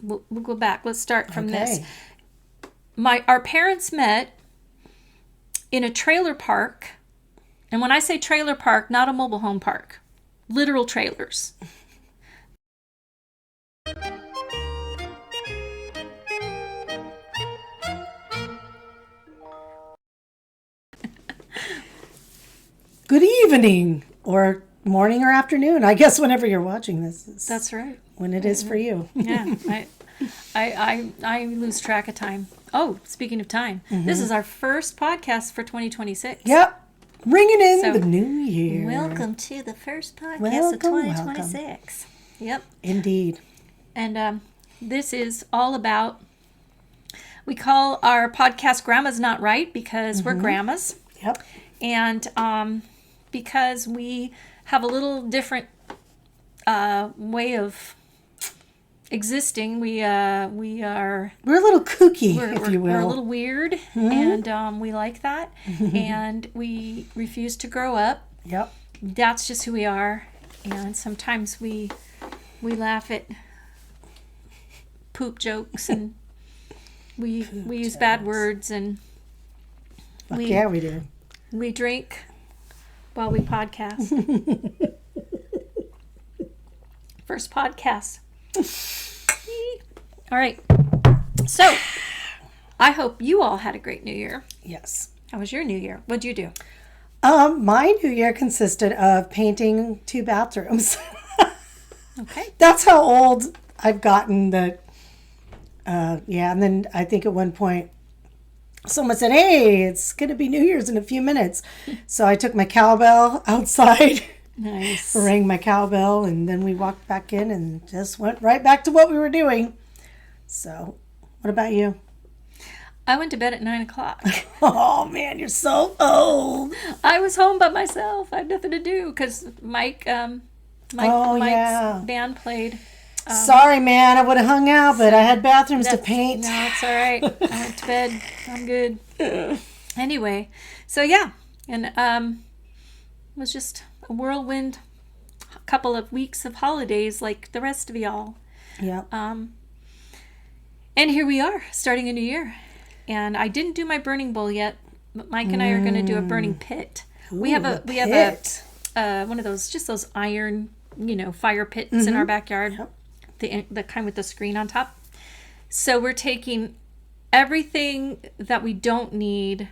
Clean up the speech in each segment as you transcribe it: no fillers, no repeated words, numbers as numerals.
We'll go back. Let's start from this. Okay. Our parents met in a trailer park. And when I say trailer park, not a mobile home park. Literal trailers. Good evening, or morning or afternoon. I guess whenever you're watching this. That's right. When it is for you. Yeah. I lose track of time. Oh, speaking of time, this is our first podcast for 2026. Yep. Ringing in the new year. Welcome to the first podcast of 2026. Welcome. Yep. Indeed. And this is all about, we call our podcast Grandma's Not Right because we're grandmas. Yep. And because we have a little different way of existing, we're a little kooky, if you will. We're a little weird, and we like that. And we refuse to grow up. Yep. That's just who we are. And sometimes we laugh at poop jokes, and we use bad words, and we do. We drink while we podcast. First podcast. All right. So, I hope you all had a great New Year. Yes. How was your New Year? What'd you do? My New Year consisted of painting 2 bathrooms. Okay. That's how old I've gotten that. And then I think at one point someone said, "Hey, it's going to be New Year's in a few minutes." So I took my cowbell outside. Nice. Rang my cowbell, and then we walked back in and just went right back to what we were doing. So, what about you? I went to bed at 9 o'clock. Oh, man, you're so old. I was home by myself. I had nothing to do because Mike's band played. Sorry, man. I would have hung out, but I had bathrooms to paint. No, it's all right. I went to bed. I'm good. Anyway, so yeah. And it was just a whirlwind couple of weeks of holidays like the rest of y'all. Yeah. And here we are, starting a new year. And I didn't do my burning bowl yet, but Mike and I are going to do a burning pit. Ooh, we have a one of those, just those iron, fire pits in our backyard. Yep. The kind with the screen on top. So we're taking everything that we don't need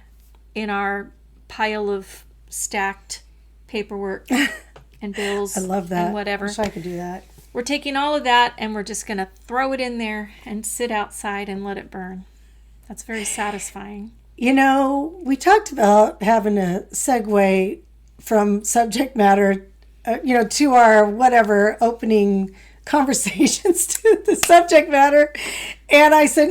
in our pile of stacked paperwork and bills. I love that. And whatever. I wish I could do that. We're taking all of that and we're just going to throw it in there and sit outside and let it burn. That's very satisfying. We talked about having a segue from subject matter, to our whatever opening conversations to the subject matter. And I said,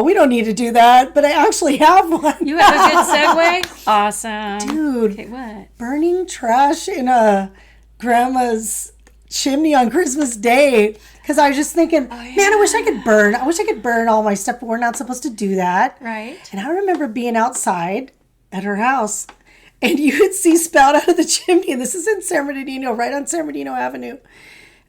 we don't need to do that. But I actually have one. You have a good segue? Awesome. Dude. Okay, what? Burning trash in a grandma's chimney on Christmas Day. Because I was just thinking, man, I wish I could burn all my stuff, but we're not supposed to do that. Right. And I remember being outside at her house, and you would see spout out of the chimney. And this is in San Bernardino, right on San Bernardino Avenue.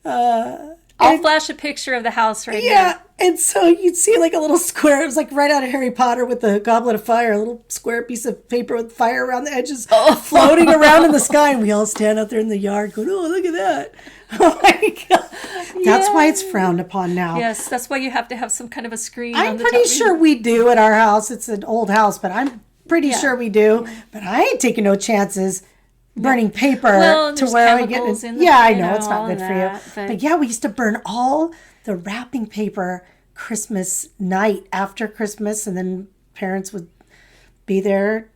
I'll flash a picture of the house right here. Yeah, and so you'd see like a little square. It was like right out of Harry Potter with the Goblet of Fire, a little square piece of paper with fire around the edges floating around in the sky. And we all stand out there in the yard going, "Oh, look at that." Oh my God. That's why it's frowned upon now. Yes, that's why you have to have some kind of a screen. I'm pretty sure we do at our house. It's an old house, but I'm pretty sure we do. But I ain't taking no chances burning paper to where I get it. I know it's not good for you. But yeah, we used to burn all the wrapping paper Christmas night after Christmas, and then parents would be there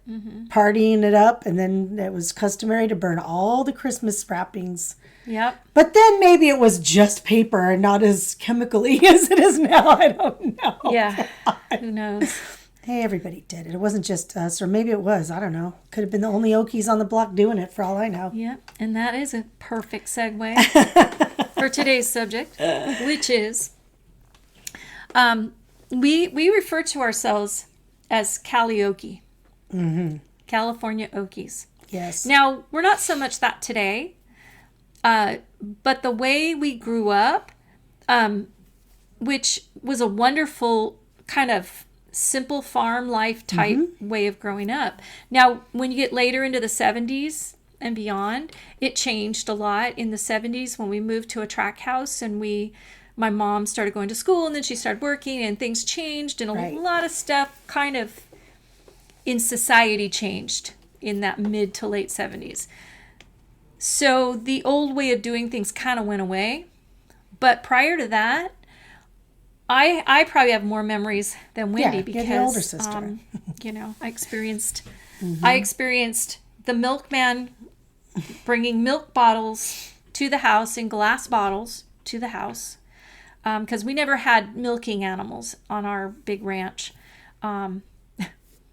partying it up, and then it was customary to burn all the Christmas wrappings. Yep. But then maybe it was just paper and not as chemically as it is now. I don't know. Yeah. Who knows? Hey, everybody did it. It wasn't just us, or maybe it was. I don't know. Could have been the only Okies on the block doing it, for all I know. Yep. And that is a perfect segue for today's subject, which is we refer to ourselves as Caliokie. California Okies. Yes. Now, we're not so much that today, but the way we grew up, which was a wonderful kind of simple farm life type way of growing up. Now, when you get later into the 70s and beyond, it changed a lot. In the 70s, when we moved to a track house and my mom started going to school, and then she started working, and things changed, and a lot of stuff kind of in society changed in that mid to late 70s. So the old way of doing things kind of went away. But prior to that, I probably have more memories than Wendy because you're the older sister. I experienced the milkman bringing milk bottles to the house in glass bottles to the house because we never had milking animals on our big ranch.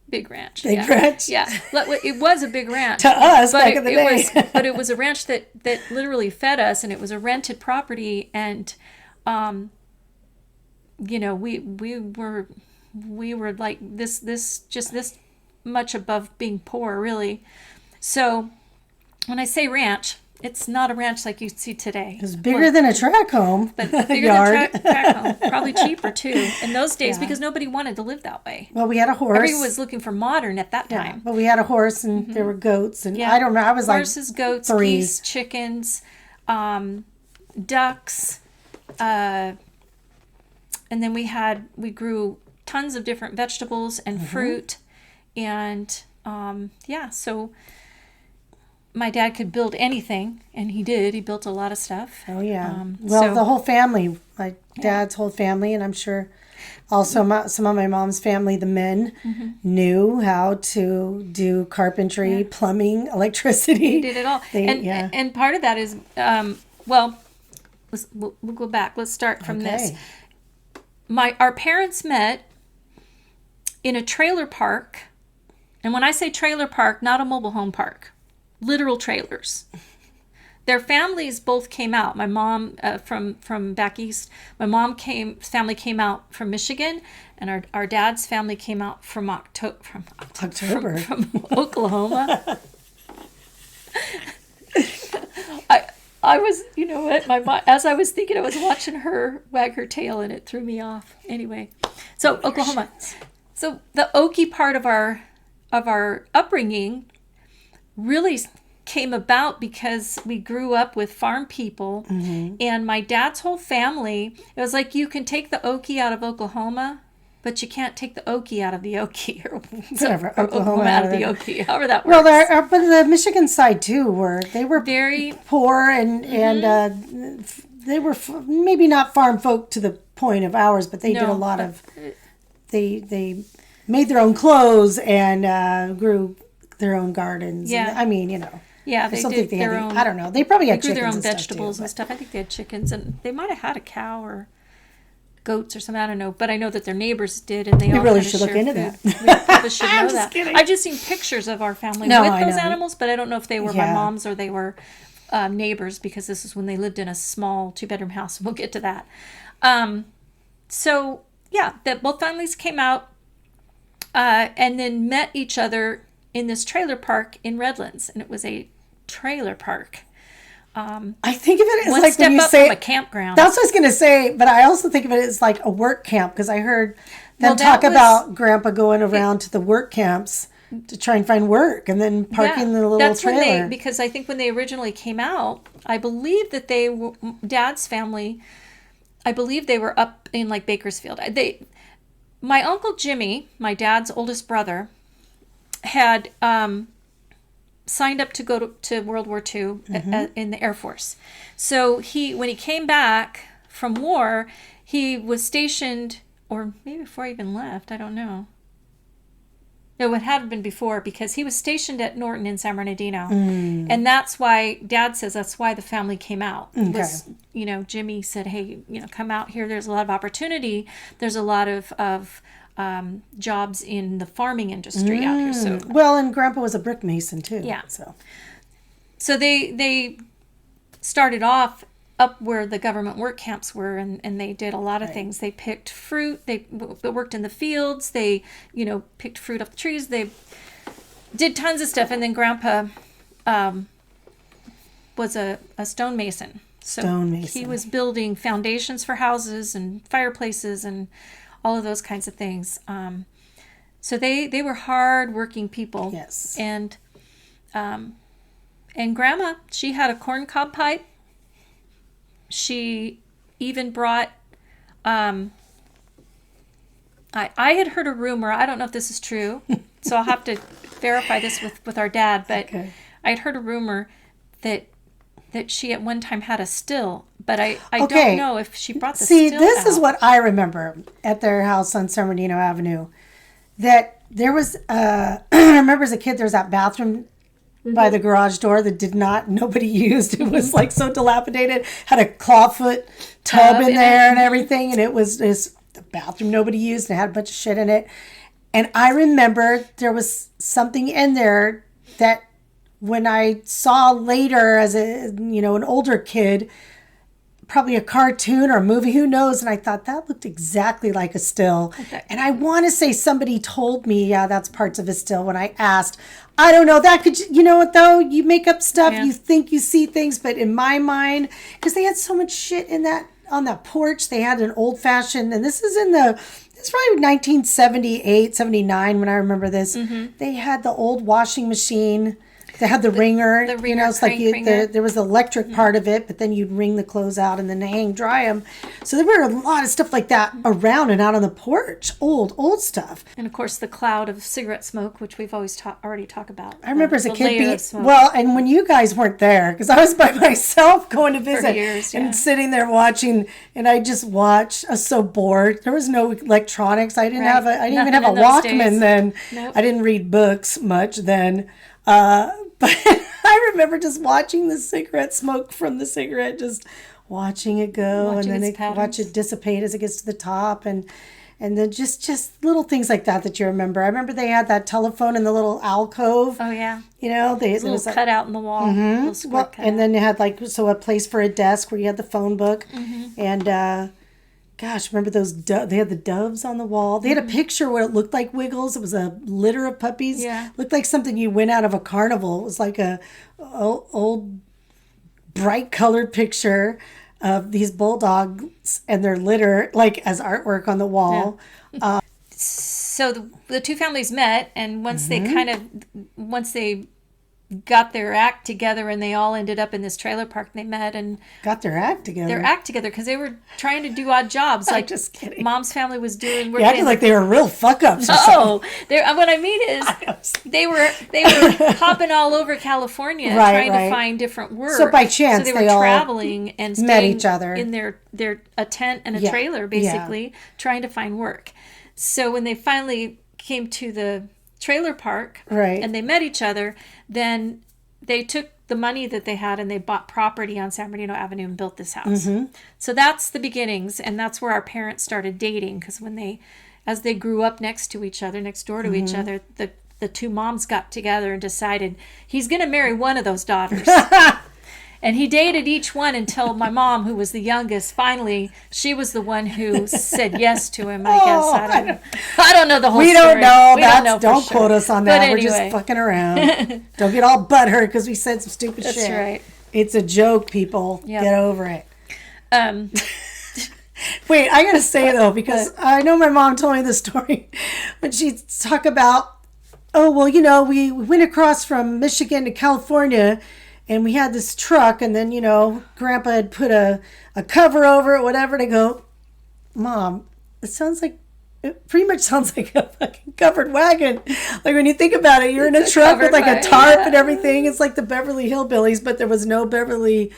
Big ranch. Yeah. It was a big ranch. To us back in the day. But it was a ranch that literally fed us, and it was a rented property, and we were like this much above being poor, really. So when I say ranch, it's not a ranch like you see today. It's bigger than a track home, but bigger yard. Than track home. Probably cheaper too in those days because nobody wanted to live that way. Well, we had a horse. Everyone was looking for modern at that time. But we had a horse, and there were goats, and I don't know. I was horses, like goats, geese, chickens, ducks, and then we grew tons of different vegetables and fruit, and so my dad could build anything, and he did. He built a lot of stuff. Oh, yeah. The whole family, my dad's whole family, and I'm sure also some of my mom's family, the men, knew how to do carpentry, plumbing, electricity. They did it all. And part of that is, we'll go back. Let's start from this. Our parents met in a trailer park, and when I say trailer park, not a mobile home park. Literal trailers. Their families both came out. My mom from back east. My family came out from Michigan, and our dad's family came out from October from Oklahoma. I was, my mom, as I was thinking, I was watching her wag her tail, and it threw me off. Anyway, so Oklahoma. So the Okie part of our upbringing really came about because we grew up with farm people, and my dad's whole family, it was like, you can take the Okie out of Oklahoma, but you can't take the Okie out of the Okie, or Oklahoma out of the Okie, however that works. Well, but the Michigan side too they were very poor, and they were maybe not farm folk to the point of ours, but they did a lot of they made their own clothes and grew their own gardens. Yeah. And, I mean, they did their own. I don't know. They probably had chickens their own and vegetables and stuff. I think they had chickens, and they might have had a cow or goats or something. I don't know, but I know that their neighbors did, and they all really should look into that. We probably should know that. Kidding. I've just seen pictures of our family with those animals, but I don't know if they were my mom's or they were neighbors, because this is when they lived in a small 2-bedroom house. We'll get to that. That both families came out and then met each other in this trailer park in Redlands, and it was a trailer park. I think of it as one like step when you up say from a campground. That's what I was going to say, but I also think of it as like a work camp, because I heard them talk about Grandpa going around to the work camps to try and find work, and then parking the little trailer. Because I think when they originally came out, I believe that Dad's family, I believe they were up in like Bakersfield. My Uncle Jimmy, my dad's oldest brother, had signed up to go to World War II in the Air Force. So when he came back from war, he was stationed, or maybe before he even left, I don't know. No, it had been before, because he was stationed at Norton in San Bernardino. And that's why, Dad says that's why the family came out. Jimmy said, hey, come out here. There's a lot of opportunity. There's a lot of jobs in the farming industry out here. So and Grandpa was a brick mason too. Yeah. So they started off up where the government work camps were, and they did a lot of things. They picked fruit. They worked in the fields. They picked fruit off the trees. They did tons of stuff. And then Grandpa was a stonemason. Stonemason. He was building foundations for houses and fireplaces and all of those kinds of things. So they were hard-working people. Yes. And Grandma, she had a corncob pipe. She even brought... I had heard a rumor. I don't know if this is true, so I'll have to verify this with our dad. But okay. I had heard a rumor that she at one time had a still, but I don't know if she brought the still See, this out. is what I remember at their house on San Bernardino Avenue. That there was, I remember as a kid, there was that bathroom by the garage door that nobody used. It was like so dilapidated. Had a clawfoot tub in there and everything, and it was the bathroom nobody used and it had a bunch of shit in it. And I remember there was something in there that when I saw later as an older kid, probably a cartoon or a movie, who knows, and I thought that looked exactly like a still. Okay. And I want to say somebody told me, yeah, that's parts of a still when I asked. I don't know, that could, you know what though, you make up stuff, You think you see things, but in my mind, because they had so much shit in on that porch, they had an old-fashioned, and this is it's probably 1978, 79 when I remember this. Mm-hmm. They had the old washing machine. They had the wringer. The wringer, it's like there was the electric part of it, but then you'd wring the clothes out and then hang dry them. So there were a lot of stuff like that around and out on the porch. Old stuff. And of course, the cloud of cigarette smoke, which we've always already talked about. I remember as a kid and when you guys weren't there, because I was by myself going to visit and sitting there watching, and I just watched. I was so bored. There was no electronics. I didn't even have a Walkman then. Nope. I didn't read books much then. But I remember just watching the cigarette smoke from the cigarette, just watching it go, and then watch it dissipate as it gets to the top, and then just little things like that you remember. I remember they had that telephone in the little alcove. Oh yeah. There was a cutout in the wall. Mm-hmm. And then they had a place for a desk where you had the phone book, and gosh, remember those? They had the doves on the wall. They had a picture where it looked like Wiggles. It was a litter of puppies. Yeah, looked like something you went out of a carnival. It was like a old, bright colored picture of these bulldogs and their litter, like as artwork on the wall. Yeah. So the two families met, and once they got their act together, and they all ended up in this trailer park. They met and got their act together. Because they were trying to do odd jobs. I'm just kidding. Mom's family was doing. You acted like they were real fuck ups. No, what I mean is they were hopping all over California trying to find different work. So by chance, they were traveling and met each other in a tent and a trailer, basically trying to find work. So when they finally came to the trailer park, and they met each other, then they took the money that they had and they bought property on San Bernardino Avenue and built this house. So that's the beginnings, and that's where our parents started dating, because as they grew up next door to each other, the two moms got together and decided he's going to marry one of those daughters. And he dated each one until my mom, who was the youngest, finally, she was the one who said yes to him, I guess. I don't know the whole story. Don't know. Don't quote us on that. Anyway. We're just fucking around. Don't get all butthurt because we said some stupid shit. That's right. It's a joke, people. Yep. Get over it. Wait, I got to say, though, because I know my mom told me the story when she talked about, we went across from Michigan to California, and we had this truck, and then, Grandpa had put a cover over it, whatever, to go, Mom, it pretty much sounds like a fucking covered wagon. Like, when you think about it, you're in a truck with, like, a tarp and everything. It's like the Beverly Hillbillies, but there was no Beverly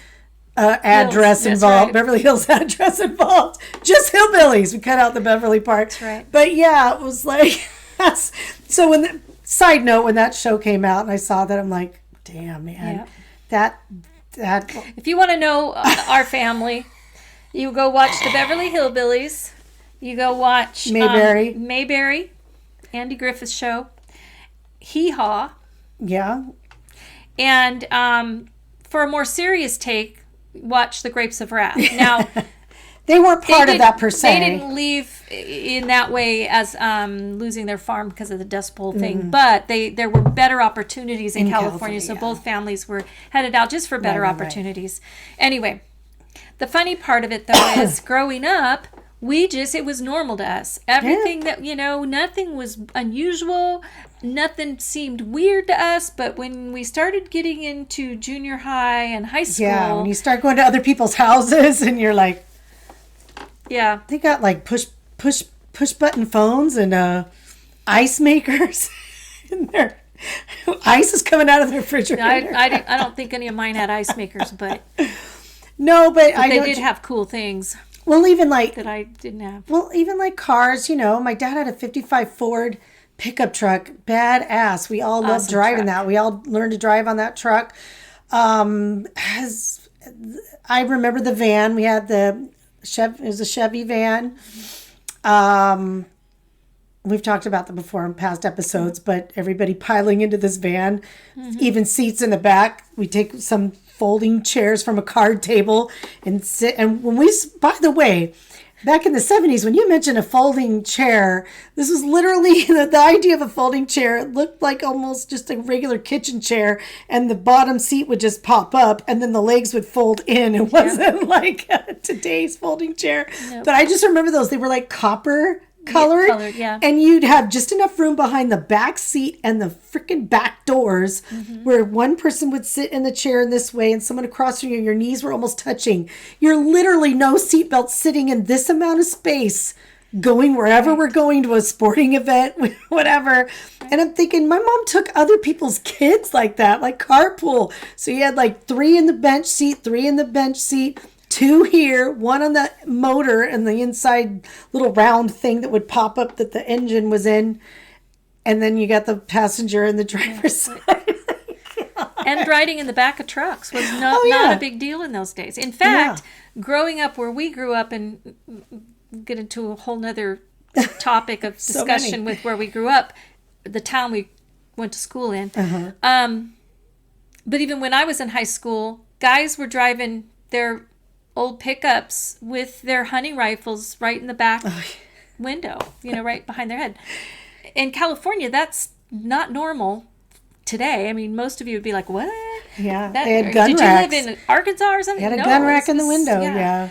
address involved. Right. Beverly Hills address involved. Just hillbillies. We cut out the Beverly part. That's right. But, yeah, it was like, so side note, when that show came out and I saw that, I'm like, damn, man. Yeah. That if you want to know our family, you go watch the Beverly Hillbillies. You go watch Mayberry, Andy Griffith's show, Hee Haw. Yeah. And for a more serious take, watch The Grapes of Wrath. Now, they weren't part of that per se. They didn't leave in that way as losing their farm because of the Dust Bowl thing, but there were better opportunities in California, so both families were headed out just for better opportunities. Right. Anyway, The funny part of it, though, is growing up, it was normal to us. Everything that, nothing was unusual. Nothing seemed weird to us. But when we started getting into junior high and high school. Yeah, when you start going to other people's houses and you're like. Yeah. They got like push button phones and ice makers in there. Ice is coming out of the refrigerator. I don't think any of mine had ice makers, but. No, but they did have cool things. Well, even like that I didn't have. Well, even like cars, my dad had a 55 Ford pickup truck, badass. We all loved driving that. We all learned to drive on that truck. As I remember the van, we had it was a Chevy van. We've talked about them before in past episodes, but everybody piling into this van, even seats in the back. We take some folding chairs from a card table and sit. And by the way, back in the 70s, when you mentioned a folding chair, this was literally the idea of a folding chair. It looked like almost just a regular kitchen chair, and the bottom seat would just pop up, and then the legs would fold in. It wasn't like today's folding chair. Nope. But I just remember those. They were like copper colored, yeah. And you'd have just enough room behind the back seat and the freaking back doors where one person would sit in the chair in this way and someone across from you, your knees were almost touching. You're literally no seatbelt, sitting in this amount of space, going wherever we're going, to a sporting event, whatever. And I'm thinking, my mom took other people's kids like that, like carpool. So you had like 3 in the bench seat, 3 in the bench seat, 2 here, 1 on the motor and the inside little round thing that would pop up that the engine was in. And then you got the passenger and the driver's side. And riding in the back of trucks was not a big deal in those days. In fact, growing up where we grew up, and get into a whole nother topic of discussion with where we grew up, the town we went to school in. But even when I was in high school, guys were driving their old pickups with their hunting rifles right in the back window, right behind their head. In California, that's not normal today. I mean, most of you would be like, what? Yeah, they had gun racks. Did you live in Arkansas or something? They had a gun rack in the window, yeah.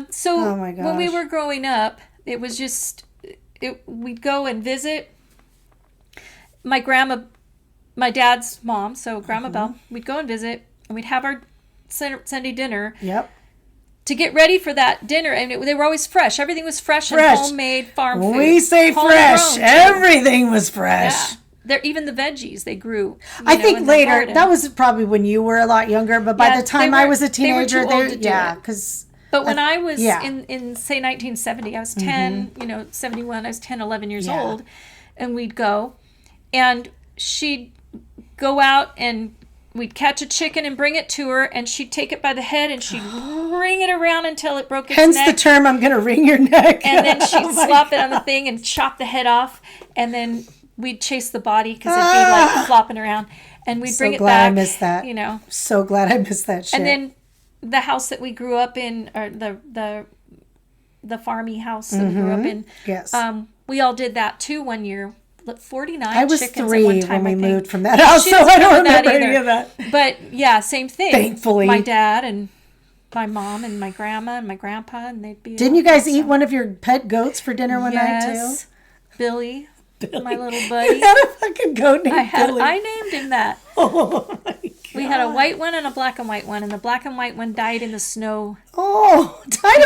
So when we were growing up, it was just, we'd go and visit my dad's mom, so Grandma Belle. We'd go and visit, and we'd have our Sunday dinner. Yep. To get ready for that dinner, and they were always fresh. Everything was fresh. And homemade farm food. We say fresh. Everything was fresh. Yeah. Even the veggies they grew. I think later, that was probably when you were a lot younger, but by the time I was a teenager, But when I was in say 1970, I was 10, 71, I was 10, 11 years old, and we'd go, and she'd go out and we'd catch a chicken and bring it to her, and she'd take it by the head and she'd wring it around until it broke its neck. Hence the term, I'm going to wring your neck. And then she'd slop it on the thing and chop the head off, and then we'd chase the body because it'd be like flopping around, and we'd bring it back. So glad I missed that. So glad I missed that shit. And then the house that we grew up in, or the farmy house that we grew up in, we all did that too one year. 49 I was chickens 3 at one time, when we moved from that house, so I don't remember any of that. But yeah, same thing. Thankfully. My dad and my mom and my grandma and my grandpa, and they'd be... Didn't you guys eat one of your pet goats for dinner one night too? Yes. Billy, my little buddy. You had a fucking goat named Billy. I named him that. Oh my God. We had a white one and a black and white one, and the black and white one died in the snow. Oh,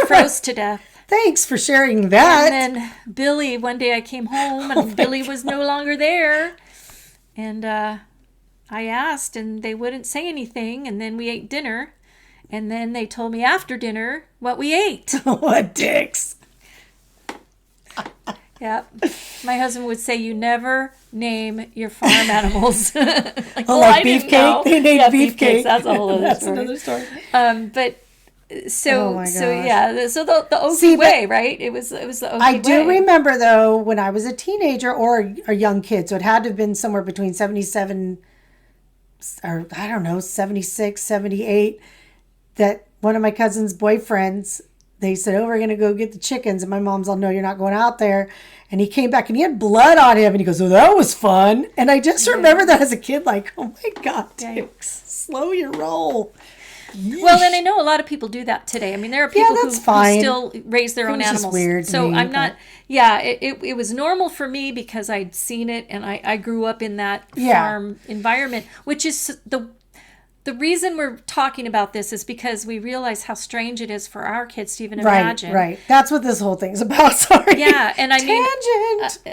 froze to death. Thanks for sharing that. And then Billy, one day I came home and Billy was no longer there. And I asked, and they wouldn't say anything. And then we ate dinner. And then they told me after dinner what we ate. What dicks. Yeah. My husband would say, you never name your farm animals. Like beefcake? They named beefcake. That's a whole other story. Another story. But... So the Okie way, right? It was the Okie way. I do remember though when I was a teenager or a young kid, so it had to have been somewhere between 77 or I don't know 76, 78. That one of my cousin's boyfriends, they said, "Oh, we're gonna go get the chickens," and my mom's all, "No, you're not going out there." And he came back and he had blood on him, and he goes, "Oh, that was fun." And I just remember that as a kid, like, "Oh my God, Dix, slow your roll." Well, and I know a lot of people do that today. I mean, there are people who still raise their own animals. Weird so I'm not. Yeah, it was normal for me because I'd seen it, and I grew up in that farm environment, which is the reason we're talking about this is because we realize how strange it is for our kids to even imagine. Right. That's what this whole thing's about. Sorry. Yeah, and I mean,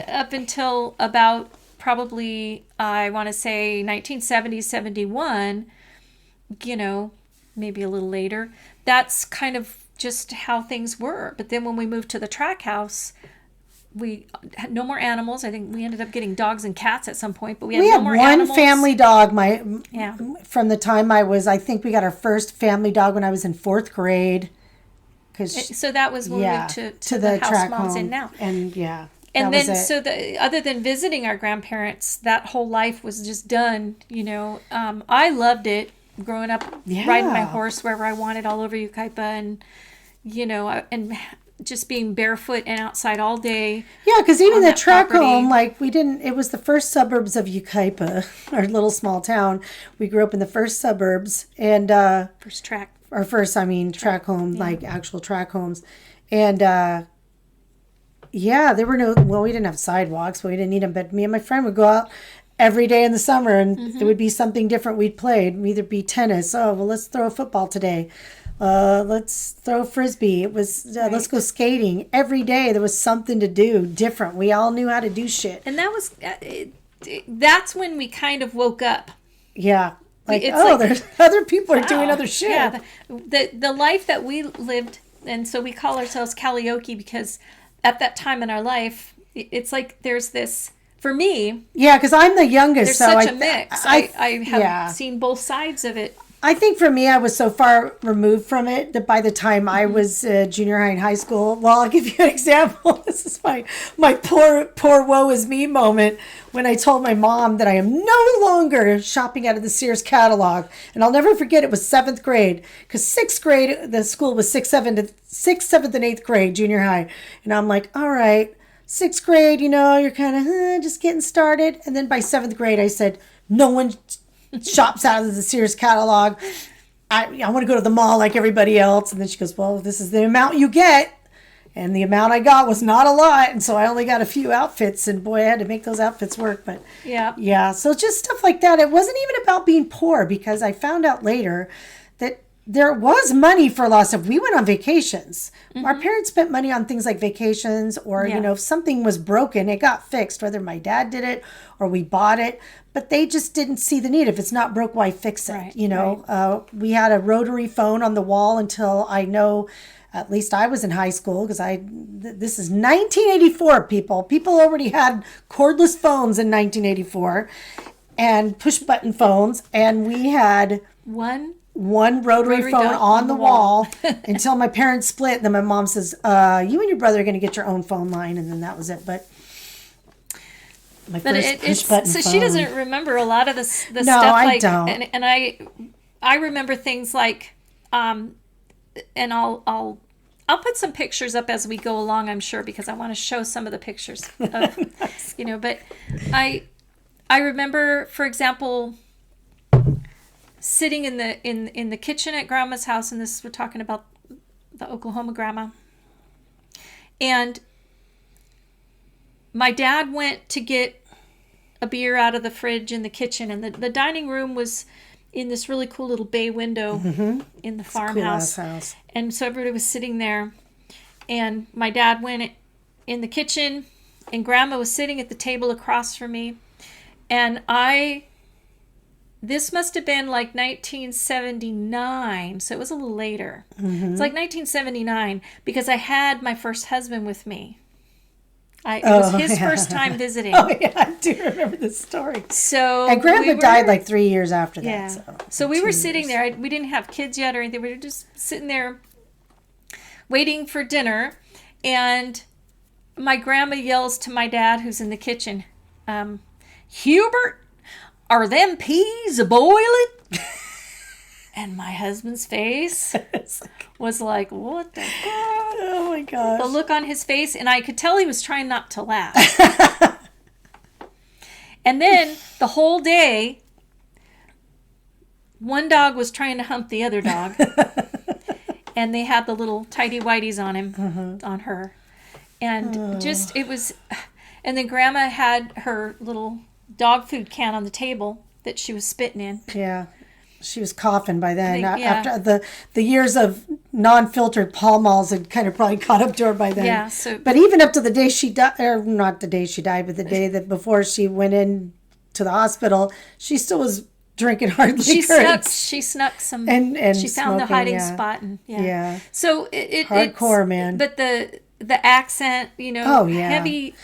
up until about probably I want to say 1970, 71, maybe a little later, that's kind of just how things were. But then when we moved to the track house, we had no more animals. I think we ended up getting dogs and cats at some point, but we had no more animals. One family dog. From the time I think we got our first family dog when I was in 4th grade. So that was when we moved to the house Mom's in now. And and then other than visiting our grandparents, that whole life was just done. I loved it growing up, riding my horse wherever I wanted all over Yucaipa, and and just being barefoot and outside all day. Yeah, because even the track home, it was the first suburbs of Yucaipa, our little small town. We grew up in the first suburbs, and track home, actual track homes. And there were we didn't have sidewalks, but we didn't need them. But me and my friend would go out every day in the summer, and it would be something different we'd played. It'd either be tennis. Oh, well, let's throw a football today. Let's throw frisbee. It was let's go skating. Every day there was something to do different. We all knew how to do shit. And that was that's when we kind of woke up. Yeah. There's other people are doing other shit. Yeah. The life that we lived, and so we call ourselves Caliokie because at that time in our life, it's like there's this. For me, because I'm the youngest, there's such a mix. I have seen both sides of it. I think for me, I was so far removed from it that by the time I was junior high and high school, well, I'll give you an example. This is my poor woe is me moment when I told my mom that I am no longer shopping out of the Sears catalog. And I'll never forget, it was 7th grade, because 6th grade, the school was 6th, 7th, and 8th grade, junior high. And I'm like, all right, 6th grade, you're kind of just getting started. And then by 7th grade, I said, no one shops out of the Sears catalog. I want to go to the mall like everybody else. And then she goes, well, this is the amount you get. And the amount I got was not a lot. And so I only got a few outfits. And boy, I had to make those outfits work. But yeah. So just stuff like that. It wasn't even about being poor, because I found out later that there was money for a lot of stuff. We went on vacations. Our parents spent money on things like vacations, or, if something was broken, it got fixed, whether my dad did it or we bought it. But they just didn't see the need. If it's not broke, why fix it? Right, we had a rotary phone on the wall until at least I was in high school, because this is 1984, people. People already had cordless phones in 1984 and push button phones. And we had one rotary phone on the wall until my parents split. And then my mom says, you and your brother are going to get your own phone line. And then that was it. But so she doesn't remember a lot of the stuff. No, I don't. And I remember things like, and I'll put some pictures up as we go along, I'm sure, because I want to show some of the pictures of, but I remember, for example, sitting in the kitchen at Grandma's house, and we're talking about the Oklahoma grandma, and my dad went to get a beer out of the fridge in the kitchen, and the dining room was in this really cool little bay window in the farmhouse. Cool house. And so everybody was sitting there, and my dad went in the kitchen, and Grandma was sitting at the table across from me, and this must have been like 1979, so it was a little later. It's like 1979, because I had my first husband with me. It was his first time visiting. Oh, yeah, I do remember this story. So, and Grandpa died like 3 years after that. Yeah. So we were sitting there. We didn't have kids yet or anything. We were just sitting there waiting for dinner. And my grandma yells to my dad, who's in the kitchen, Hubert, are them peas a-boiling? And my husband's face was like, what the God? Oh, my gosh. The look on his face, and I could tell he was trying not to laugh. And then the whole day, one dog was trying to hump the other dog. And they had the little tighty-whities on him, on her. And just, it was... And then Grandma had her little dog food can on the table that she was spitting in. Yeah. She was coughing by then. After the years of non-filtered Pall Malls had kind of probably caught up to her by then. Yeah. But even up to the day she died, or not the day she died, but the day that before she went in to the hospital, she still was drinking hard liquor. She snuck some, and she found smoking, the hiding spot. And, So hardcore, man. But the accent, heavy.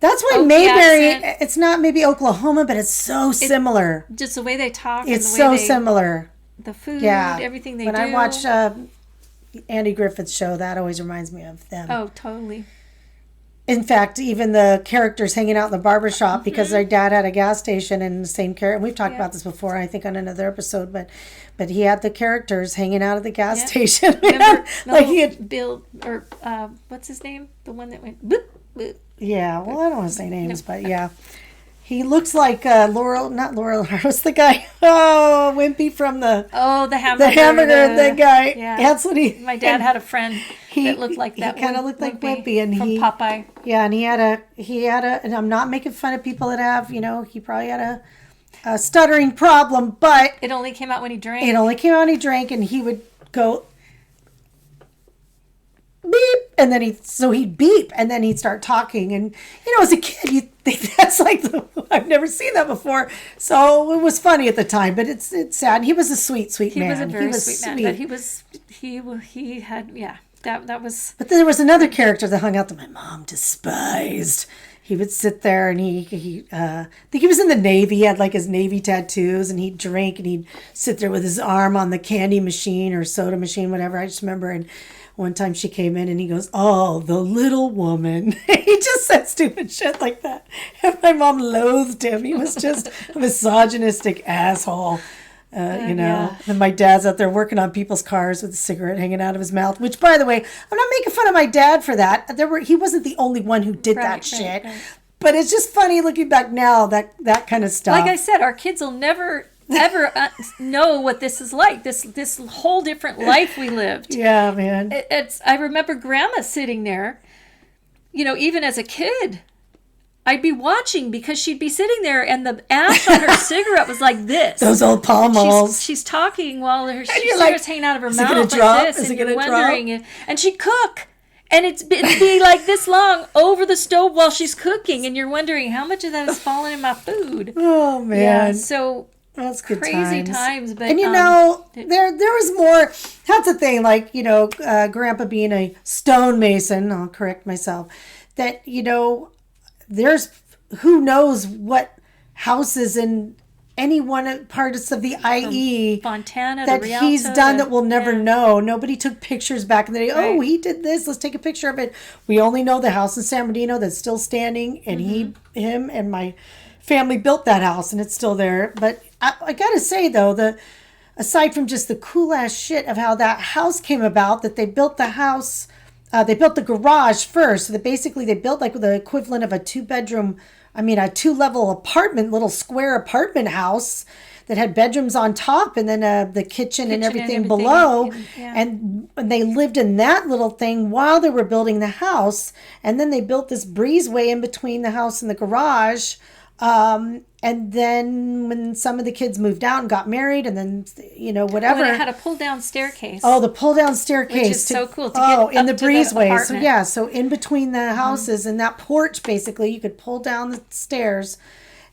That's why Mayberry, it's not maybe Oklahoma, but it's so similar. Just the way they talk. It's and the way similar. The food, everything they do. When I watch Andy Griffith's show, that always reminds me of them. Oh, totally. In fact, even the characters hanging out in the barbershop, because their dad had a gas station and the same character. And we've talked about this before, I think, on another episode, but he had the characters hanging out at the gas station. Remember, like he had Bill, or what's his name? The one that went boop, boop. Yeah, well, I don't want to say names, but yeah. He looks like not Laurel, what's the guy? Oh, Wimpy from the hamburger. The hamburger, that guy. Yeah. That's what he... My dad had a friend that looked like that. He kind of looked like Wimpy. And from Popeye. Yeah, and he had a, and I'm not making fun of people that have, he probably had a stuttering problem, but... It only came out when he drank. And he would go... beep, and then he'd beep, and then he'd start talking, and as a kid you think that's like I've never seen that before, so it was funny at the time, but it's sad. He was a sweet man. He was a very sweet man, but he had that was. But then there was another character that hung out that my mom despised. He would sit there and he I think he was in the Navy. He had like his Navy tattoos, and he'd drink and he'd sit there with his arm on the candy machine or soda machine, whatever. I just remember, and one time she came in and he goes, "Oh, the little woman." He just said stupid shit like that. And my mom loathed him. He was just a misogynistic asshole. And my dad's out there working on people's cars with a cigarette hanging out of his mouth, which, by the way, I'm not making fun of my dad for that. He wasn't the only one who did that shit. Right. But it's just funny looking back now, that kind of stuff. Like I said, our kids will never ever know what this is like, this whole different life we lived. Yeah, man. I remember Grandma sitting there, even as a kid. I'd be watching because she'd be sitting there and the ash on her cigarette was like this. Those old Pall Malls. She's talking while her cigarette's hanging out of her mouth like this. And you're wondering. And she'd cook. And it'd be like this long over the stove while she's cooking. And you're wondering how much of that is falling in my food. Oh, man. Yeah, so that's good crazy times. But, and there was more. That's the thing. Like, Grandpa being a stonemason, I'll correct myself, that, there's who knows what houses in any one parts of the IE Fontana that he's done that we'll never know. Nobody took pictures back in the day. Right. Oh, he did this. Let's take a picture of it. We only know the house in San Bernardino that's still standing, and him and my family built that house, and it's still there. But I gotta say though, aside from just the cool ass shit of how that house came about, that they built the house. They built the garage first. So they built like the equivalent of a a 2-level apartment, little square apartment house that had bedrooms on top, and then the kitchen and everything below. And they lived in that little thing while they were building the house. And then they built this breezeway in between the house and the garage. And then when some of the kids moved out and got married, and then, whatever. When it had a pull-down staircase. Oh, the pull-down staircase. Which is so cool to get in the up to breezeway. So in between the houses and that porch, basically, you could pull down the stairs.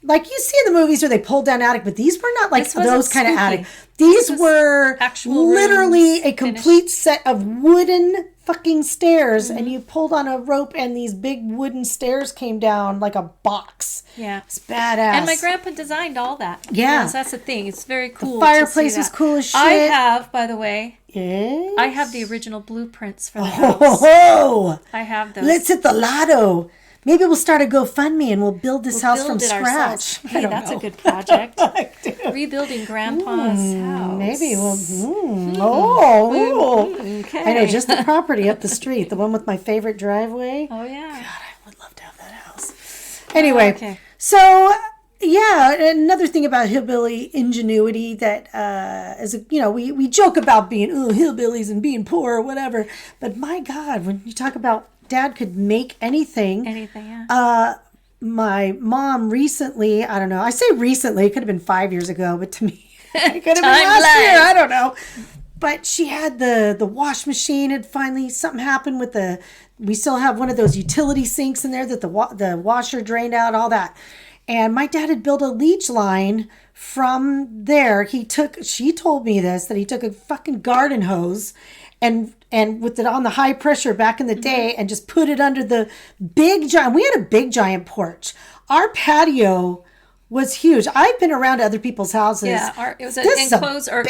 Like you see in the movies where they pull down attic, but these were not like those kind of attic. These were literally a complete set of wooden fucking stairs, and you pulled on a rope, and these big wooden stairs came down like a box. Yeah, it's badass. And my grandpa designed all that. Yeah, so that's the thing. It's very cool. The fireplace was cool as shit. I have, by the way. Yes. I have the original blueprints for the house. Oh, I have those. Let's hit the lotto. Maybe we'll start a GoFundMe and we'll build this house from scratch. Hey, that's a good project. Rebuilding Grandpa's house. Maybe we'll. Okay. I know just the property up the street, the one with my favorite driveway. Oh yeah. God, I would love to have that house. Anyway, so yeah, another thing about hillbilly ingenuity that we joke about being hillbillies and being poor or whatever, but my God, when you talk about Dad could make anything. Yeah. My mom recently, I don't know, I say recently, it could have been 5 years ago, but to me, it could have been last year, I don't know. But she had the wash machine, and finally something happened with we still have one of those utility sinks in there that the washer drained out, all that. And my dad had built a leach line from there. She told me this, that he took a fucking garden hose and with it on the high pressure back in the day and just put it under the big giant. We had a big giant porch. Our patio was huge. I've been around to other people's houses. Yeah, it was an enclosed or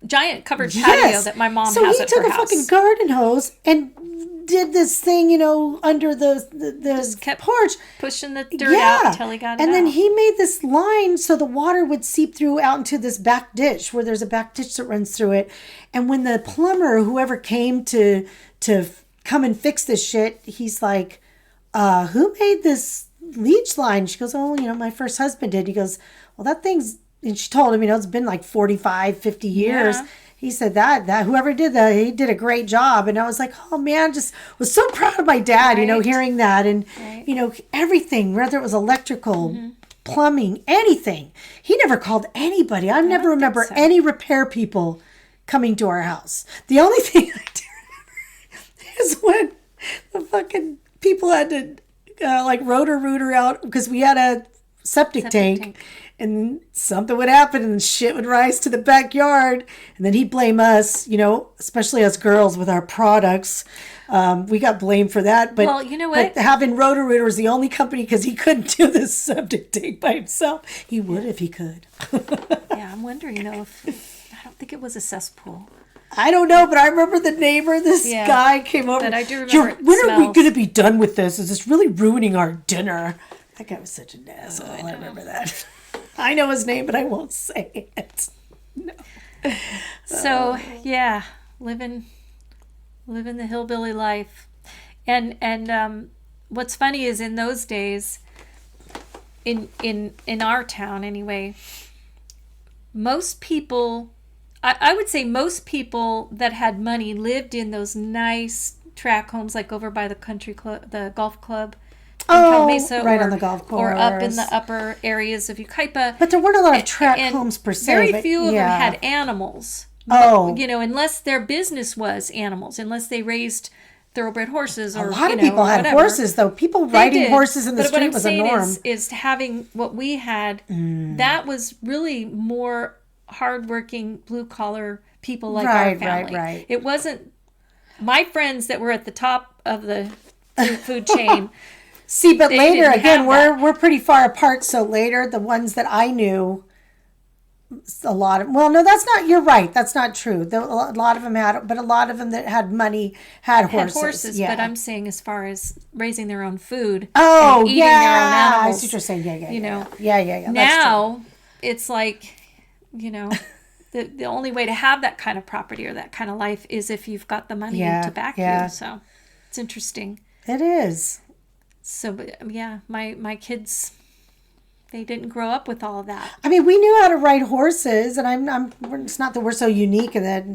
giant covered patio that my mom has at her house. So he took a fucking garden hose and did this thing, under the just kept porch, pushing the dirt out until he got it and then he made this line so the water would seep through out into this back ditch where there's a back ditch that runs through it. And when the plumber, whoever came to come and fix this shit, he's like, who made this leach line? She goes, oh, my first husband did. He goes, well, that thing's, and she told him, it's been like 45, 50 years. Yeah. He said that whoever did that, he did a great job. And I was like, oh man, just was so proud of my dad, right. Hearing that. And, everything, whether it was electrical, plumbing, anything. He never called anybody. I never remember any repair people coming to our house. The only thing I do remember is when the fucking people had to rotor out because we had a septic tank. And something would happen and shit would rise to the backyard. And then he'd blame us, especially us girls with our products. We got blamed for that. But, well, you know what? But having Roto-Rooter was the only company because he couldn't do this septic tank by himself. He would if he could. Yeah, I'm wondering, if I don't think it was a cesspool. I don't know, but I remember the neighbor, guy came over. But I do remember when are we going to be done with this? Is this really ruining our dinner? That guy was such an asshole. I remember that. I know his name, but I won't say it. No. So yeah, living the hillbilly life, and what's funny is in those days, in our town anyway, most people, I would say most people that had money lived in those nice tract homes, like over by the country club, the golf club. Mesa, right on the golf course. Or up in the upper areas of Yucaipa. But there weren't a lot of tract homes per se. Very few of them had animals. Unless their business was animals, unless they raised thoroughbred horses. Or, a lot of people had horses, though. People riding horses in the street was a norm. What I'm saying is having what we had, that was really more hardworking, blue-collar people like our family. Right. It wasn't my friends that were at the top of the food chain. See, but later, again, we're pretty far apart. So later, the ones that I knew, a lot of, well, no, that's not, you're right. That's not true. A lot of them had, but a lot of them that had money had horses. Yeah. But I'm saying as far as raising their own food. Oh, and eating their own animals. I see what you're saying. Yeah. Now, it's like, the only way to have that kind of property or that kind of life is if you've got the money to back you. So it's interesting. It is. So, my kids, they didn't grow up with all of that. I mean, we knew how to ride horses, and it's not that we're so unique and that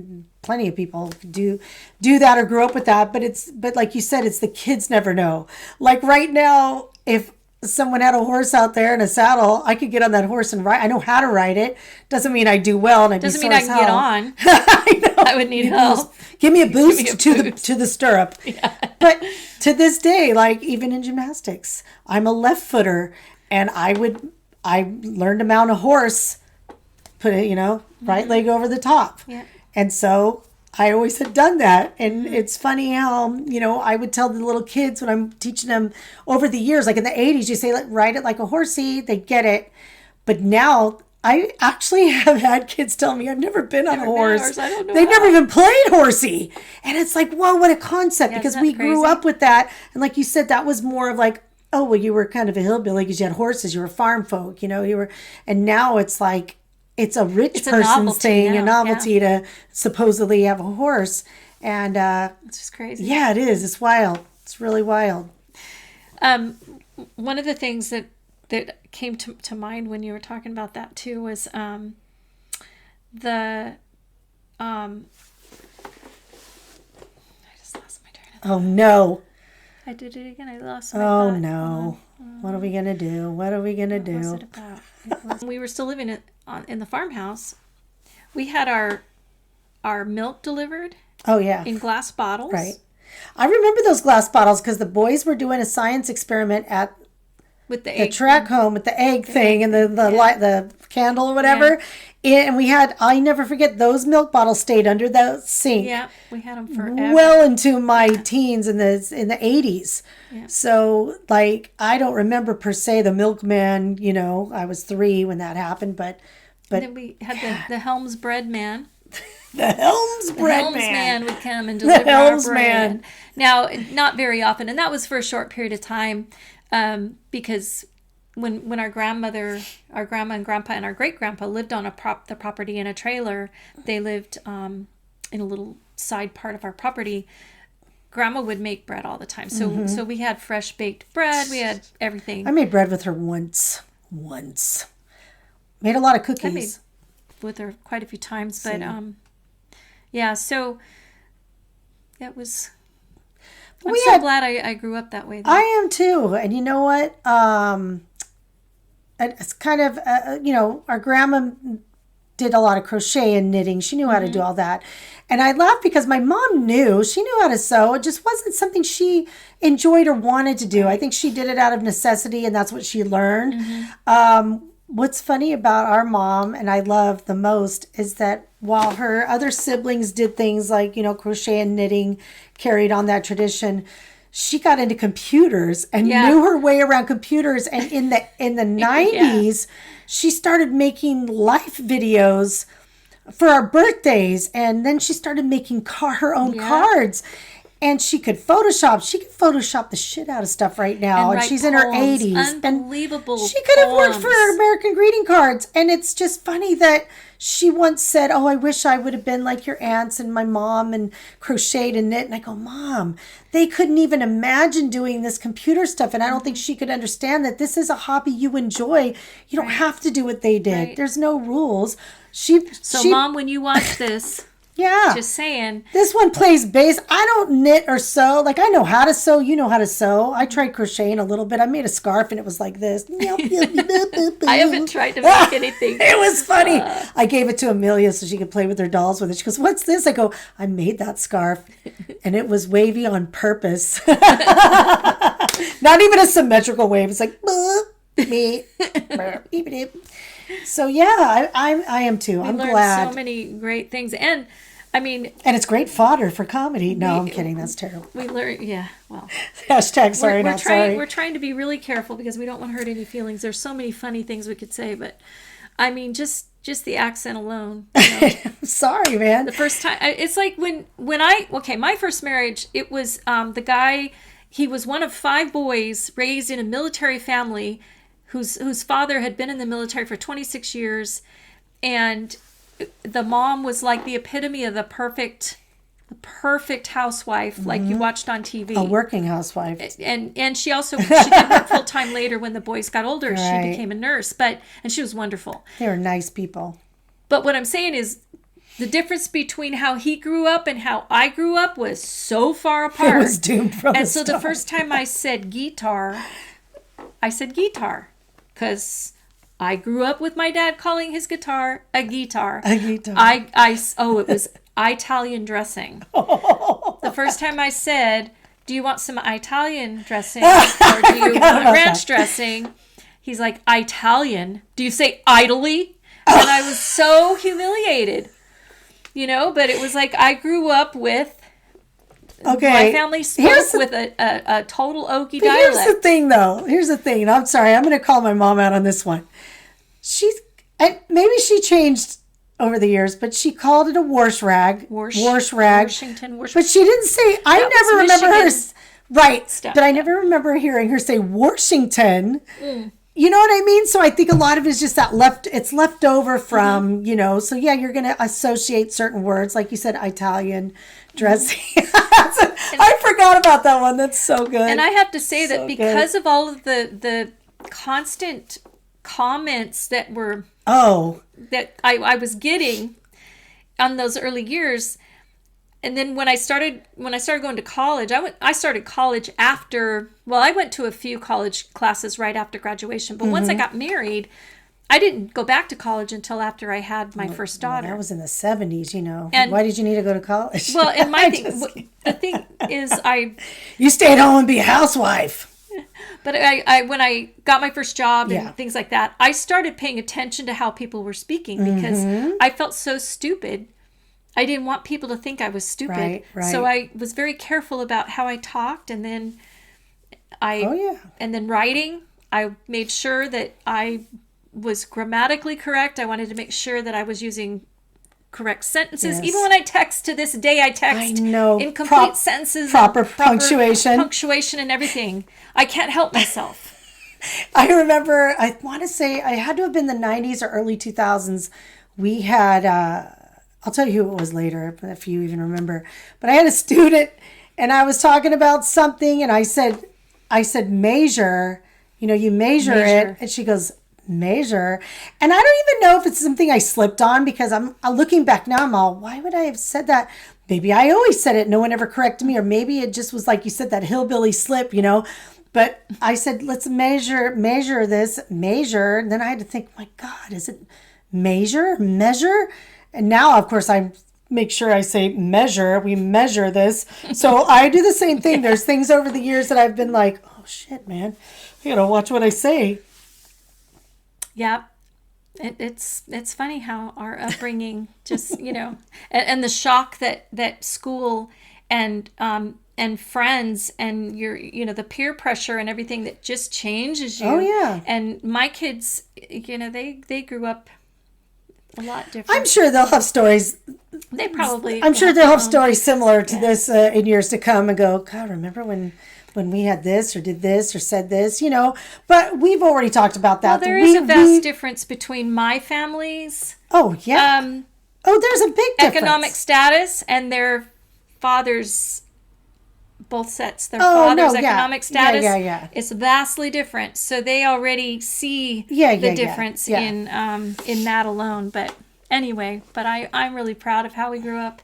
plenty of people do that or grew up with that, but like you said, it's the kids never know. Like right now, if someone had a horse out there in a saddle, I could get on that horse and ride. I know how to ride it. Doesn't mean I do well, and I doesn't mean I can get on. I know. I would need help. Give me a boost to the stirrup. Yeah. But to this day, like even in gymnastics, I'm a left footer, and I learned to mount a horse, put it, right leg over the top. Yeah. And so I always had done that. And it's funny how, I would tell the little kids when I'm teaching them over the years, like in the 80s, you say, ride it like a horsey, they get it. But now I actually have had kids tell me I've never been on a horse. I don't know. They've never even played horsey. And it's like, whoa, what a concept. Because we grew up with that. And like you said, that was more of like, oh, well, you were kind of a hillbilly because you had horses. You were farm folk, and now it's like, it's a rich person's thing, a novelty to supposedly have a horse. And it's just crazy. Yeah, it is. It's wild. It's really wild. One of the things that that came to mind when you were talking about that too was the I just lost my train of thought. Oh no. I did it again. I lost my Oh thought. no. What are we gonna do? What are we gonna do? What was it about? We were still living in the farmhouse. We had our milk delivered. Oh yeah. In glass bottles. Right. I remember those glass bottles because the boys were doing a science experiment at with the track home with the egg thing and the light, the candle or whatever. Yeah. And we had, I never forget, those milk bottles stayed under the sink. Yeah, we had them forever. Well into my teens in the 80s. Yeah. So like, I don't remember per se the milkman, you know, I was 3 when that happened, but and then we had the Helms bread man. The Helms bread man would come and deliver our bread. Now, not very often, and that was for a short period of time, because when our grandma and grandpa and our great grandpa lived on the property in a trailer, they lived in a little side part of our property. Grandma would make bread all the time, so we had fresh baked bread. We had everything. I made bread with her once. Made a lot of cookies. I made with her quite a few times, but yeah, so that was. I'm so glad I grew up that way, though. I am too, and you know what? It's kind of you know, our grandma did a lot of crochet and knitting. She knew how to do all that, and I laugh because my mom knew how to sew. It just wasn't something she enjoyed or wanted to do. I think she did it out of necessity, and that's what she learned. What's funny about our mom, and I love the most, is that while her other siblings did things like, you know, crochet and knitting, carried on that tradition, she got into computers and knew her way around computers. And in the 90s, she started making life videos for our birthdays. And then she started making her own cards. And she could Photoshop the shit out of stuff right now. And she's in her 80s. Unbelievable. And she could have worked for American greeting cards. And it's just funny that she once said, "Oh, I wish I would have been like your aunts and my mom and crocheted and knit." And I go, "Mom, they couldn't even imagine doing this computer stuff." And I don't think she could understand that this is a hobby you enjoy. You don't have to do what they did. Right. There's no rules. Mom, when you watch this... Yeah. Just saying. This one plays bass. I don't knit or sew. Like, I know how to sew. You know how to sew. I tried crocheting a little bit. I made a scarf and it was like this. I haven't tried to make anything. It was funny. I gave it to Amelia so she could play with her dolls with it. She goes, "What's this?" I go, "I made that scarf." And it was wavy on purpose. Not even a symmetrical wave. It's like, so yeah, I am too. I'm glad. So many great things. And I mean, and it's great fodder for comedy. No, I'm kidding. That's terrible. We learn, well. Hashtag sorry, not sorry. We're trying to be really careful because we don't want to hurt any feelings. There's so many funny things we could say, but I mean, just the accent alone. You know? Sorry, man. The first time, it's like when my first marriage, it was the guy. He was one of 5 boys raised in a military family, whose father had been in the military for 26 years, and the mom was like the epitome of the perfect housewife, like you watched on TV. A working housewife. And she did work full time later when the boys got older. Right. She became a nurse, and she was wonderful. They were nice people. But what I'm saying is the difference between how he grew up and how I grew up was so far apart. It was doomed from the start. And so the first time I said guitar, because I grew up with my dad calling his guitar a guitar. A guitar. It was Italian dressing. The first time I said, "Do you want some Italian dressing or do you want ranch dressing?" He's like, "Italian? Do you say idly?" And I was so humiliated, you know. But it was like I grew up with. Okay. My family spoke with a total Okie dialect. Here's the thing, though. Here's the thing. I'm sorry. I'm going to call my mom out on this one. Maybe she changed over the years, but she called it a wash rag. Washington. But she didn't say. I never remember her. Right. Stuff, but I never remember hearing her say Washington. You know what I mean? So I think a lot of it is just that it's left over from, you know, so yeah, you're going to associate certain words, like you said, Italian dressing. I forgot about that one. That's so good. And I have to say that because of all of the constant comments that were that I was getting on those early years. And then when I started going to college, I started college after, well, I went to a few college classes right after graduation, but once I got married, I didn't go back to college until after I had my first daughter. That was in the 70s, And why did you need to go to college? Well, and the thing is you stay at home and be a housewife. But I when I got my first job and things like that, I started paying attention to how people were speaking because I felt so stupid. I didn't want people to think I was stupid. Right. So I was very careful about how I talked, and then and then writing, I made sure that I was grammatically correct. I wanted to make sure that I was using correct sentences. Even when I text, to this day, I text incomplete sentences, proper punctuation and everything. I can't help myself. I remember, I want to say, I had to have been the 90s or early 2000s. We had, I'll tell you who it was later, if you even remember. But I had a student, and I was talking about something, and I said, measure. You measure it. And she goes, measure. And I don't even know if it's something I slipped on, because I'm looking back now, I'm all, why would I have said that? Maybe I always said it, no one ever corrected me, or maybe it just was like you said, that hillbilly slip, But I said, let's measure this. And then I had to think, my God, is it measure? And now, of course, I make sure I say measure. We measure this. So I do the same thing. There's things over the years that I've been like, oh, shit, man. I got to watch what I say. Yeah. It's funny how our upbringing just, and the shock that school and friends and your, the peer pressure and everything that just changes you. Oh, yeah. And my kids, they grew up a lot different. I'm sure they'll have stories. I'm sure they'll have stories similar to this in years to come and go, God, remember when we had this or did this or said this, But we've already talked about that. Well, there is a vast difference between my families. Oh, yeah. There's a big difference. Economic status and their father's, both sets, their father's economic status. Yeah. It's vastly different. So they already see the difference in that alone. But anyway, I'm really proud of how we grew up.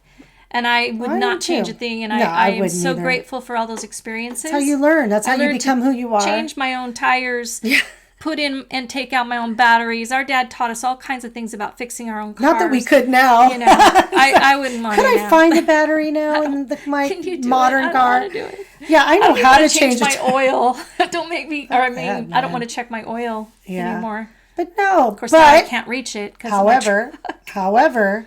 And I would not change a thing. And I am so grateful for all those experiences. That's how you learn. That's how you become who you are. Change my own tires. Put in and take out my own batteries. Our dad taught us all kinds of things about fixing our own cars. Not that we could now. I wouldn't want to. Could I find a battery now in my modern car? I don't want to do it. Yeah, I know how to change my oil. Don't make me. Or I don't want to check my oil anymore. But no, of course, I can't reach it. However,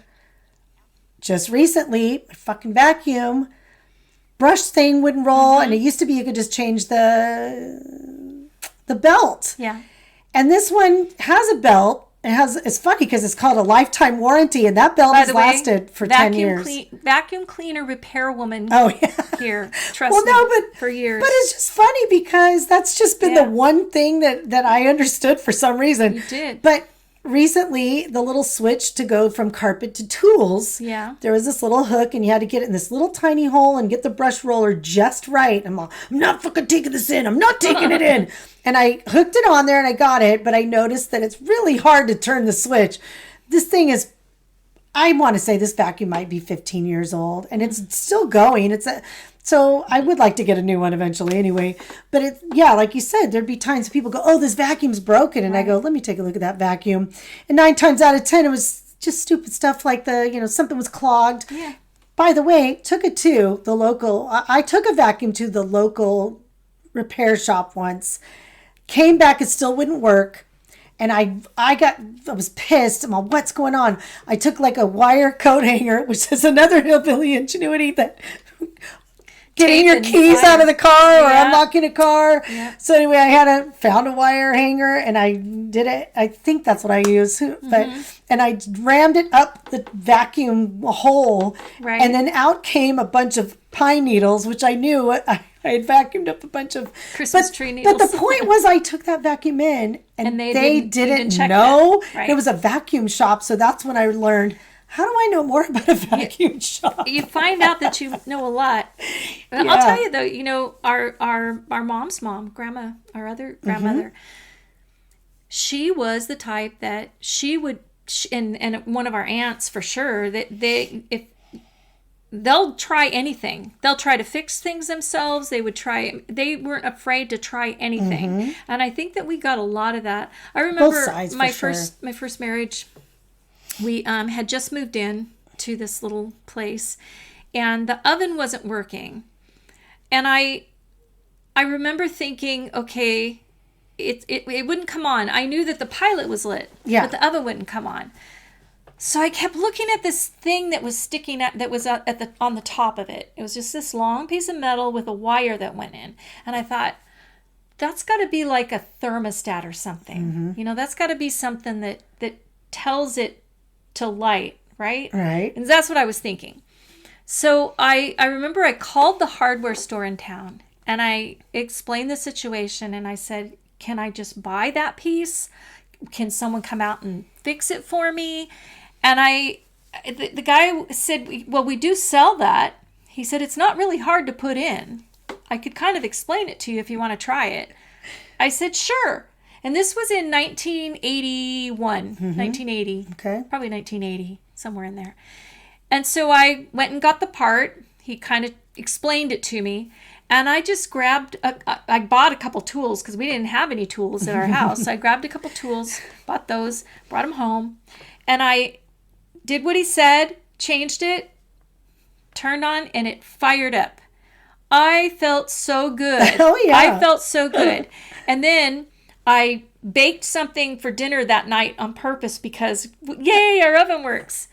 just recently, my fucking vacuum brush thing wouldn't roll, and it used to be you could just change the belt. Yeah. And this one has a belt. It's funny because it's called a lifetime warranty, and that belt has lasted for 10 years. Vacuum cleaner repair woman. Oh, yeah. Here, trust me, for years. But it's just funny because that's just been the one thing that I understood for some reason. You did. But recently, the little switch to go from carpet to tools, there was this little hook, and you had to get it in this little tiny hole and get the brush roller just right. I'm not fucking taking this in. I'm not taking it in. And I hooked it on there and I got it, but I noticed that it's really hard to turn the switch. This thing is, I want to say this vacuum might be 15 years old, and it's still going. So I would like to get a new one eventually anyway. But like you said, there'd be times people go, oh, this vacuum's broken. And I go, let me take a look at that vacuum. And 9 times out of 10, it was just stupid stuff like something was clogged. Yeah. By the way, took it to the local, I took a vacuum to the local repair shop once. Came back, it still wouldn't work. And I was pissed. I'm like, what's going on? I took like a wire coat hanger, which is another hillbilly ingenuity that getting your keys out of the car or unlocking a car. Yeah. So anyway, I found a wire hanger and I did it. I think that's what I used. And I rammed it up the vacuum hole. Right. And then out came a bunch of pine needles, which I knew I had vacuumed up a bunch of Christmas tree needles. But the point was I took that vacuum in and they didn't know. Right. It was a vacuum shop. So that's when I learned, how do I know more about a vacuum shop? You find out that you know a lot. I'll tell you though, our mom's mom, grandma, our other grandmother, she was the type that she would, and one of our aunts for sure, that they'll try anything. They'll try to fix things themselves. They weren't afraid to try anything. And I think that we got a lot of that. I remember my first marriage, we had just moved in to this little place, and the oven wasn't working. And I remember thinking, okay, it wouldn't come on. I knew that the pilot was lit, but the oven wouldn't come on. So I kept looking at this thing that was sticking out, that was on the top of it. It was just this long piece of metal with a wire that went in. And I thought, that's got to be like a thermostat or something. You know, that's got to be something that tells it to light, right? Right. And that's what I was thinking. So I remember I called the hardware store in town, and I explained the situation, and I said, can I just buy that piece? Can someone come out and fix it for me? And the guy said, well, we do sell that. He said, it's not really hard to put in. I could kind of explain it to you if you want to try it. I said, sure. And this was in 1981, 1980. Okay. Probably 1980, somewhere in there. And so I went and got the part. He kind of explained it to me. And I just I bought a couple tools because we didn't have any tools at our house. So I grabbed a couple tools, bought those, brought them home. And I did what he said, changed it, turned on, and it fired up. I felt so good. Oh, yeah. I felt so good. And then I baked something for dinner that night on purpose because, yay, our oven works.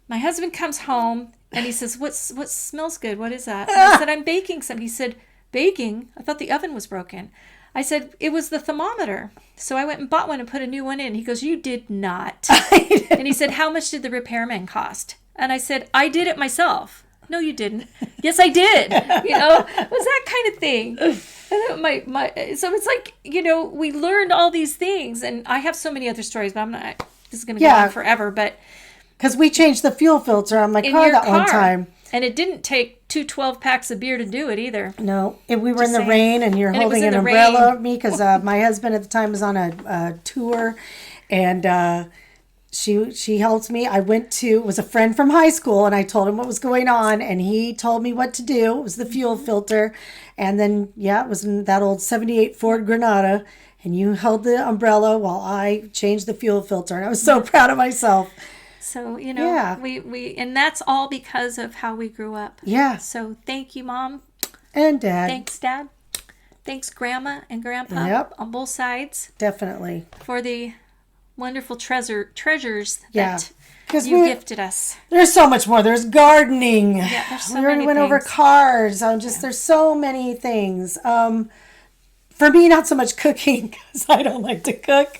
My husband comes home and he says, what smells good? What is that? And I said, I'm baking something. He said, baking? I thought the oven was broken. I said, it was the thermometer. So I went and bought one and put a new one in. He goes, you did not. And he said, how much did the repairman cost? And I said, I did it myself. No, you didn't. Yes, I did. You know, it was that kind of thing. And so it's like, you know, we learned all these things, and I have so many other stories, but this is going to go on forever, but. Because we changed the fuel filter on my car that one time. And it didn't take 2 12-packs of beer to do it either. No. And we were in the rain, and you're holding an umbrella of me because my husband at the time was on a tour. And she helped me. It was a friend from high school, and I told him what was going on. And he told me what to do. It was the fuel filter. And then, it was in that old 78 Ford Granada. And you held the umbrella while I changed the fuel filter. And I was so proud of myself. So, you know, we and that's all because of how we grew up. Yeah. So thank you, Mom. And Dad. Thanks, Dad. Thanks, Grandma and Grandpa on both sides. Definitely. For the wonderful treasures that you gifted us. There's so much more. There's gardening. Yeah, there's so we many already went things. over cars. There's so many things. For me, not so much cooking because I don't like to cook.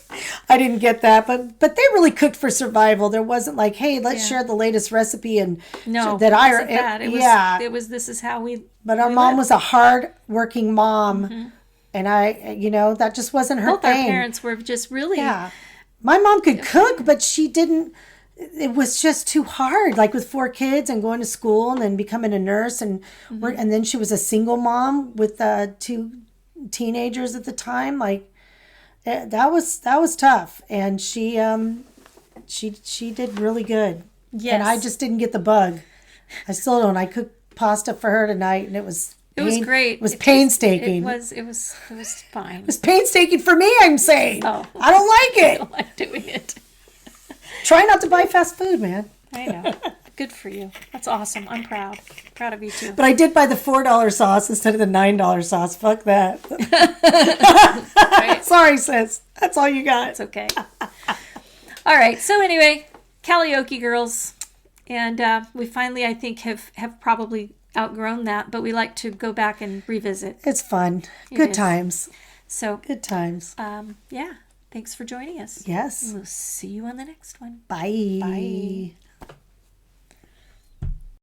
I didn't get that, but they really cooked for survival. There wasn't like, hey, let's share the latest recipe and This is how we. But our mom was a hard-working mom, and that just wasn't her thing. Both our parents were just really. Yeah, my mom could cook, but she didn't. It was just too hard. Like with 4 kids and going to school and then becoming a nurse and and then she was a single mom with 2 teenagers at the time. Like that was tough, and she did really good. Yes. And I just didn't get the bug. I still don't. I cooked pasta for her tonight, and it was great. It was painstaking. It was fine. It was painstaking for me, I'm saying. Oh. I don't like it. I don't like doing it. Try not to buy fast food, man. I know. Good for you. That's awesome. I'm proud. Proud of you too. But I did buy the $4 sauce instead of the $9 sauce. Fuck that. Right. Sorry, sis. That's all you got. It's okay. All right. So anyway, Caliokie girls. And we finally, I think, have probably outgrown that. But we like to go back and revisit. It's fun. Good times. So good times. Yeah. Thanks for joining us. Yes. We'll see you on the next one. Bye. Bye.